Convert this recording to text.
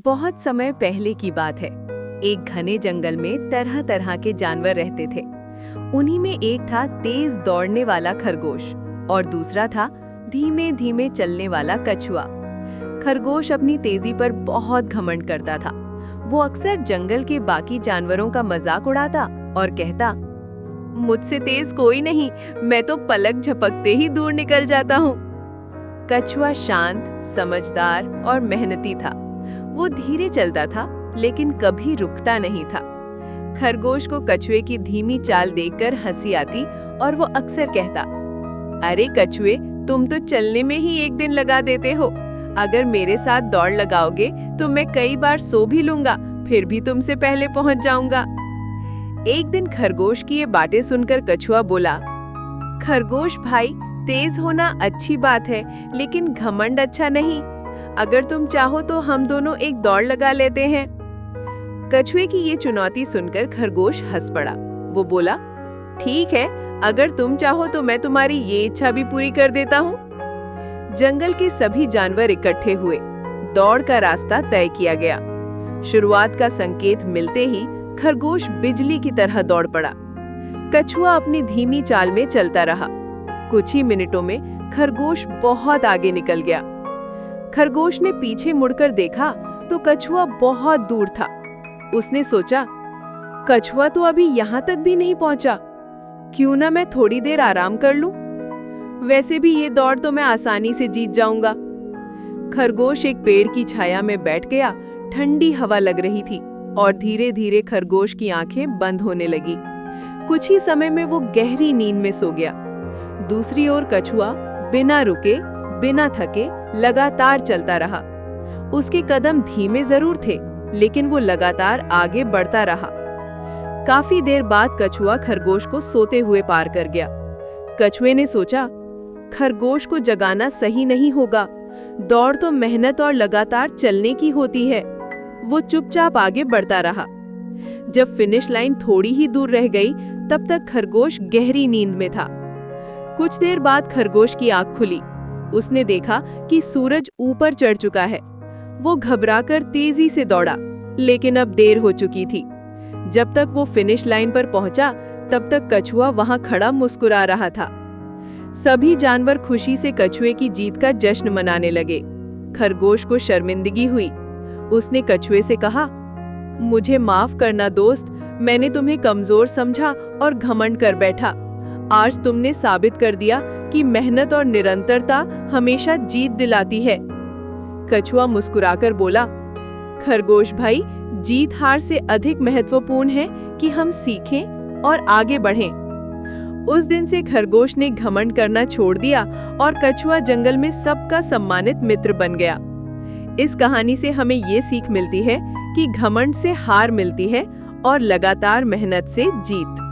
बहुत समय पहले की बात है। एक घने जंगल में तरह तरह के जानवर रहते थे। उन्हीं में एक था तेज दौड़ने वाला खरगोश और दूसरा था धीमे धीमे चलने वाला कछुआ। खरगोश अपनी तेजी पर बहुत घमंड करता था। वो अक्सर जंगल के बाकी जानवरों का मजाक उड़ाता और कहता, मुझसे तेज कोई नहीं, मैं तो पलक झपकते ही दूर निकल जाता हूँ। कछुआ शांत, समझदार और मेहनती था। वो धीरे चलता था लेकिन कभी रुकता नहीं था। खरगोश को कछुए की धीमी चाल देखकर हंसी आती और वो अक्सर कहता, अरे कछुए, तुम तो चलने में ही एक दिन लगा देते हो। अगर मेरे साथ दौड़ लगाओगे तो मैं कई बार सो भी लूंगा, फिर भी तुमसे पहले पहुंच जाऊंगा। एक दिन खरगोश की ये बातें सुनकर कछुआ बोला, खरगोश भाई, तेज होना अच्छी बात है लेकिन घमंड अच्छा नहीं। अगर तुम चाहो तो हम दोनों एक दौड़ लगा लेते हैं। कछुए की ये चुनौती सुनकर खरगोश हंस पड़ा। वो बोला, ठीक है, अगर तुम चाहो तो मैं तुम्हारी ये इच्छा भी पूरी कर देता हूँ। जंगल के सभी जानवर इकट्ठे हुए। दौड़ का रास्ता तय किया गया। शुरुआत का संकेत मिलते ही खरगोश बिजली की तरह दौड़ पड़ा। कछुआ अपनी धीमी चाल में चलता रहा। कुछ ही मिनटों में खरगोश बहुत आगे निकल गया। खरगोश ने पीछे मुड़कर देखा तो कछुआ बहुत दूर था। उसने सोचा, कछुआ तो अभी यहाँ तक भी नहीं पहुंचा, क्यों ना मैं थोड़ी देर आराम कर लूं? वैसे भी ये दौड़ तो मैं आसानी से जीत जाऊंगा। खरगोश एक पेड़ की छाया में बैठ गया। ठंडी हवा लग रही थी और धीरे धीरे खरगोश की आंखें बंद होने लगी। कुछ ही समय में वो गहरी नींद में सो गया। दूसरी ओर कछुआ बिना रुके, बिना थके लगातार चलता रहा। उसके कदम धीमे जरूर थे लेकिन वो लगातार आगे बढ़ता रहा। काफी देर बाद कछुआ खरगोश को सोते हुए पार कर गया। कछुए ने सोचा, खरगोश को जगाना सही नहीं होगा। दौड़ तो मेहनत और लगातार चलने की होती है। वो चुपचाप आगे बढ़ता रहा। जब फिनिश लाइन थोड़ी ही दूर रह गई तब तक खरगोश गहरी नींद में था। कुछ देर बाद खरगोश की आंख खुली। उसने देखा कि सूरज ऊपर चढ़ चुका है। वो घबराकर तेजी से दौड़ा, लेकिन अब देर हो चुकी थी। जब तक वो फिनिश लाइन पर पहुंचा तब तक कछुआ वहां खड़ा मुस्कुरा रहा था। सभी जानवर खुशी से कछुए की जीत का जश्न मनाने लगे। खरगोश को शर्मिंदगी हुई। उसने कछुए से कहा, मुझे माफ करना दोस्त, मैंने तुम्हें कमजोर समझा और घमंड कर बैठा। आज तुमने साबित कर दिया कि मेहनत और निरंतरता हमेशा जीत दिलाती है। कछुआ मुस्कुराकर बोला, खरगोश भाई, जीत हार से अधिक महत्वपूर्ण है कि हम सीखें और आगे बढ़ें। उस दिन से खरगोश ने घमंड करना छोड़ दिया और कछुआ जंगल में सबका सम्मानित मित्र बन गया। इस कहानी से हमें ये सीख मिलती है कि घमंड से हार मिलती है और लगातार मेहनत से जीत।